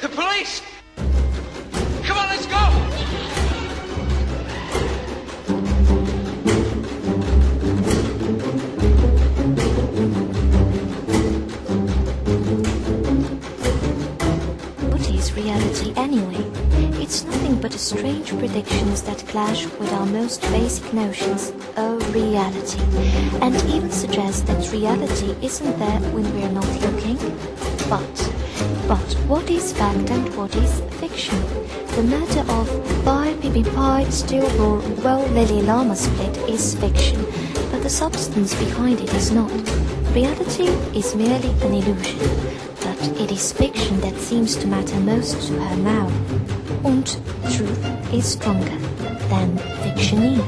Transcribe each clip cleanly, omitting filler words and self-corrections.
The police! Come on, let's go! What is reality anyway? It's nothing but strange predictions that clash with our most basic notions of reality, and even suggest that reality isn't there when we're not looking. But what is fact and what is fiction? The matter of Pi Pipi Pi Stillbore Well Lily Llama Split is fiction, but the substance behind it is not. Reality is merely an illusion, but it is fiction that seems to matter most to her now. And truth is stronger than fiction.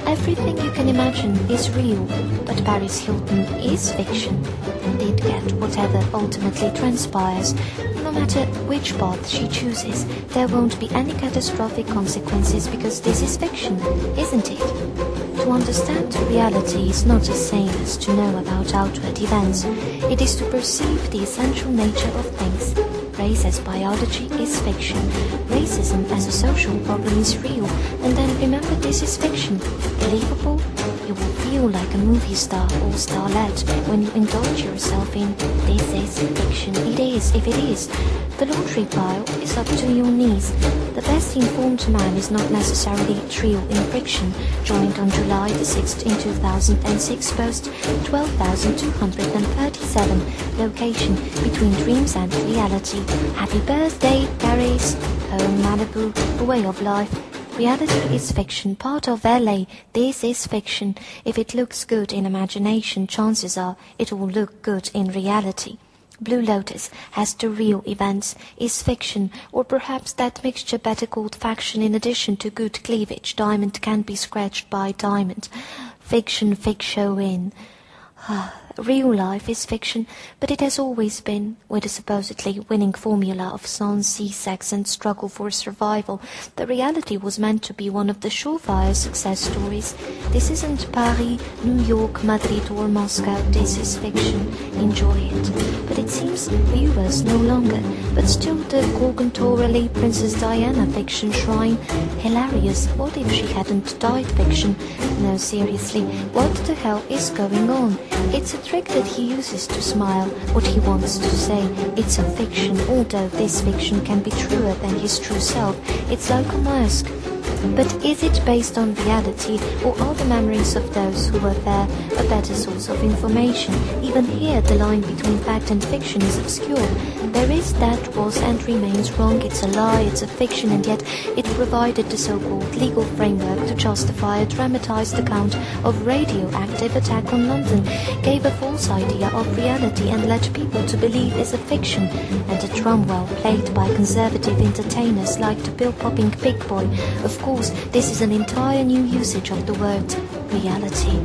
Everything you can imagine is real, but Paris Hilton is fiction, and did get whatever ultimately transpires. No matter which path she chooses, there won't be any catastrophic consequences because this is fiction, isn't it? To understand reality is not the same as to know about outward events. It is to perceive the essential nature of things. Race as biology is fiction. Racism as a social problem is real. And then remember, this is fiction. Believable? You will feel like a movie star or starlet when you indulge yourself in this is fiction. It is, if it is. The laundry pile is up to your knees. The best informed man is not necessarily a trio in friction, joined on July the 6th in 2006, post 12,237, location between dreams and reality. Happy birthday, Paris, home Malibu, a way of life. Reality is fiction, part of LA. This is fiction. If it looks good in imagination, chances are it will look good in reality. Blue Lotus has the real events, is fiction, or perhaps that mixture better called faction in addition to good cleavage. Diamond can be scratched by diamond. Fiction, fiction. Real life is fiction, but it has always been, with the supposedly winning formula of sans sex and struggle for survival. The reality was meant to be one of the surefire success stories. This isn't Paris, New York, Madrid or Moscow. This is fiction. Enjoy it. But it seems viewers no longer, but still the Gorgontorally Princess Diana fiction shrine. Hilarious. What if she hadn't died fiction? No, seriously, what the hell is going on? It's a trick that he uses to smile, what he wants to say. It's a fiction, although this fiction can be truer than his true self. It's like a mask. But is it based on reality, or are the memories of those who were there a better source of information? Even here the line between fact and fiction is obscure. There is that was and remains wrong, it's a lie, it's a fiction, and yet it provided the so-called legal framework to justify a dramatized account of radioactive attack on London, gave a false idea of reality and led people to believe is a fiction, and a drum well played by conservative entertainers like the pill-popping pig boy. Of course, this is an entire new usage of the word reality.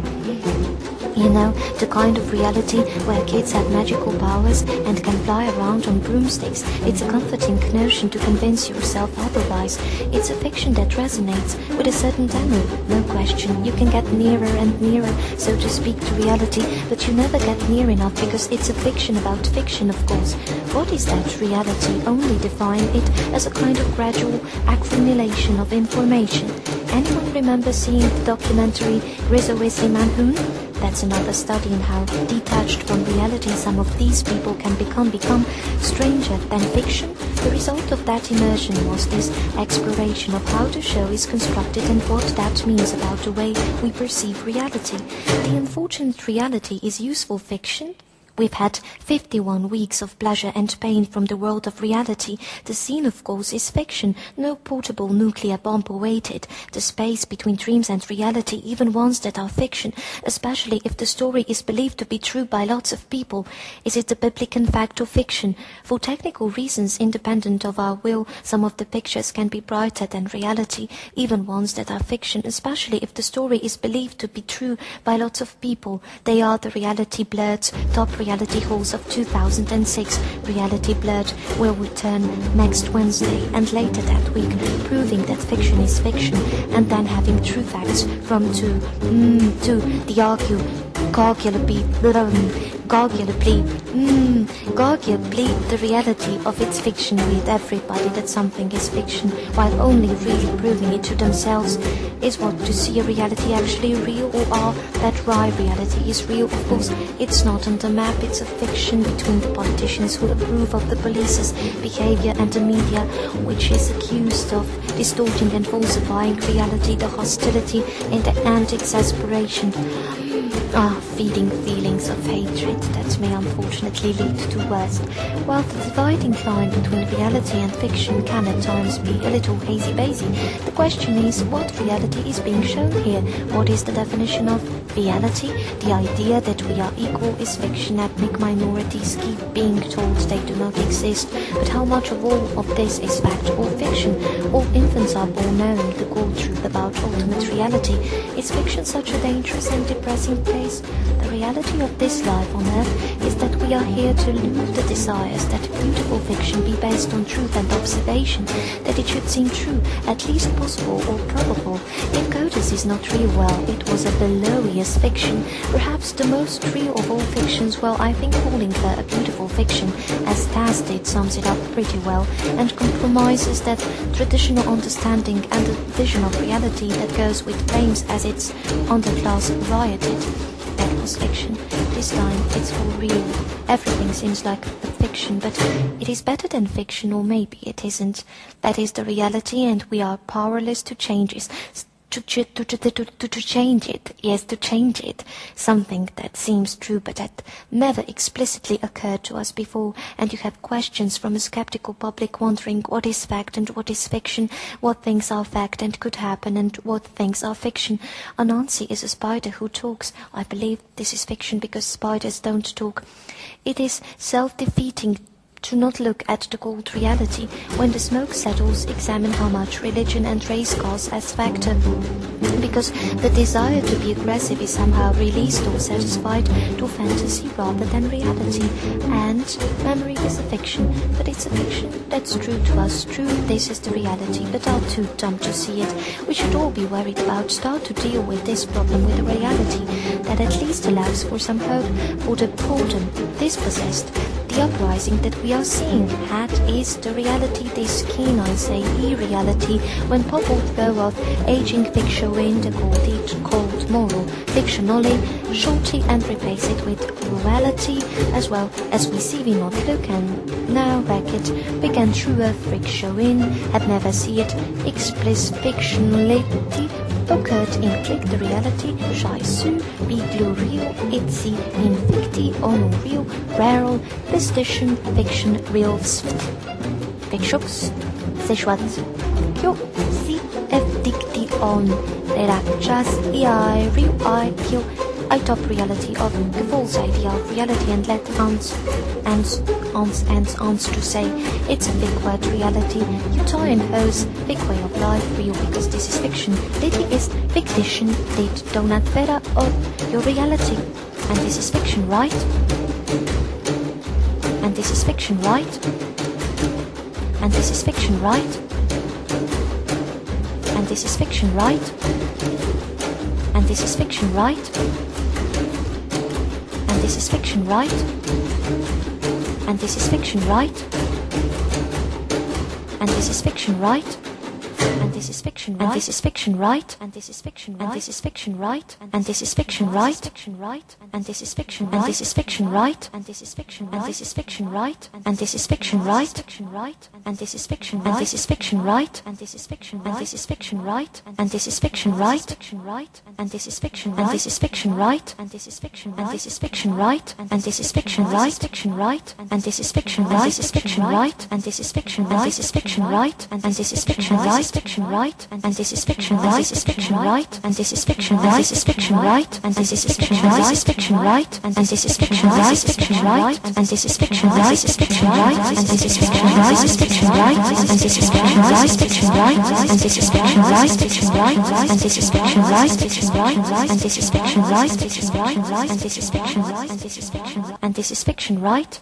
You know, the kind of reality where kids have magical powers and can fly around on broomsticks. It's a comforting notion to convince yourself otherwise. It's a fiction that resonates with a certain demo, no question. You can get nearer and nearer, so to speak, to reality, but you never get near enough because it's a fiction about fiction, of course. What is that reality? Only define it as a kind of gradual accumulation of information. Anyone remember seeing the documentary Grizzly Manhoon? That's another study in how, detached from reality, some of these people can become stranger than fiction. The result of that immersion was this exploration of how the show is constructed and what that means about the way we perceive reality. The unfortunate reality is useful fiction. We've had 51 weeks of pleasure and pain from the world of reality. The scene, of course, is fiction. No portable nuclear bomb awaited. The space between dreams and reality, even ones that are fiction, especially if the story is believed to be true by lots of people. Is it the biblical fact or fiction? For technical reasons, independent of our will, some of the pictures can be brighter than reality, even ones that are fiction, especially if the story is believed to be true by lots of people. They are the Reality Blurred's top reality halls of 2006. Reality Blurred will return next Wednesday and later that week, proving that fiction is fiction and then having true facts from to the arguably Arguably, the reality of its fiction with everybody that something is fiction, while only really proving it to themselves, is what to see a reality actually real, or are that reality is real. Of course, it's not on the map, it's a fiction between the politicians who approve of the police's behavior and the media, which is accused of distorting and falsifying reality, the hostility and exasperation. Feeding feelings of hatred that may unfortunately lead to worse. While the dividing line between reality and fiction can at times be a little hazy-bazy, the question is, what reality is being shown here? What is the definition of reality? The idea that we are equal is fiction. Ethnic minorities keep being told they do not exist, but how much of all of this is fact or fiction? All infants are born knowing the cold truth about ultimate reality. Is fiction such a dangerous and depressing place? The reality of this life on earth is that we are here to lose the desires that beautiful fiction be based on truth and observation, that it should seem true, at least possible or probable. If Codas is not real, well, it was a Bellowius fiction, perhaps the most real of all fictions. Well, I think calling her a beautiful fiction, as Taz did, sums it up pretty well, and compromises that traditional understanding and the vision of reality that goes with claims as its underclass rioted. That was fiction. This time it's all real. Everything seems like a fiction, but it is better than fiction, or maybe it isn't. That is the reality, and we are powerless to change it. To change it, yes, to change it. Something that seems true but that never explicitly occurred to us before, and you have questions from a skeptical public wondering what is fact and what is fiction, what things are fact and could happen and what things are fiction. Anansi is a spider who talks. I believe this is fiction because spiders don't talk. It is self-defeating to not look at the cold reality. When the smoke settles, examine how much religion and race cause as factor, because the desire to be aggressive is somehow released or satisfied to fantasy rather than reality. And memory is a fiction, but it's a fiction that's true to us. True, this is the reality, but are too dumb to see it. We should all be worried about, start to deal with this problem with a reality that at least allows for some hope for the boredom dispossessed. The uprising that we are seeing at is the reality, this keen, I say, irreality, when people go of aging fiction in the called moral fictionally, shorty and replace it with morality, as well as we see we not look and now back it, began truer fiction in, have never see it, explicit fictionality, occurred in click the reality, shy su, be real, itzy, infecti, ono real, rare, prestation, fiction, real, fictions, sexuat, kyo, si, dicti on, relachas, real, kyo, I top reality of the false idea of reality and let ans to say it's a big word reality. You tie and hose, big way of life, real because this is fiction. Lady is fictition, did donut vera of your reality. And this is fiction, right? And this is fiction, right? And this is fiction, right? And this is fiction, right? And this is fiction, right? And this is fiction, right? And this is fiction, right? And this is fiction, right? And this is fiction, right? And this is fiction, right? And this is fiction, right? And this is fiction, right? And this is fiction, right? And this is fiction, and this is fiction, right? And this is fiction, and this is fiction, right? And this is fiction, right? And this is fiction, and this is fiction, right? And this is fiction, and this is fiction, right? And this is fiction, right? And this is fiction, and this is fiction, right? And this is fiction, and this is fiction, right? And this is fiction, right? Fiction, right? And this is fiction, right? This is fiction, right? And this is fiction, and this is fiction, right? And this is fiction, right? Fiction, right? And this is fiction, right? This is fiction, right? And this is fiction, right? This is fiction, right? And this is fiction, right? This is fiction, right? And this is fiction, right? This is fiction, right? And this is fiction, right? This is fiction, right? And this is fiction, right? This is fiction, right? And this is fiction, right? This is fiction, right? And this is fiction, right? This is fiction, right? And this is fiction, right? This is fiction, right? And this is fiction, right? This is fiction, right? And this is fiction, right? And this is fiction, right? And this is fiction, right?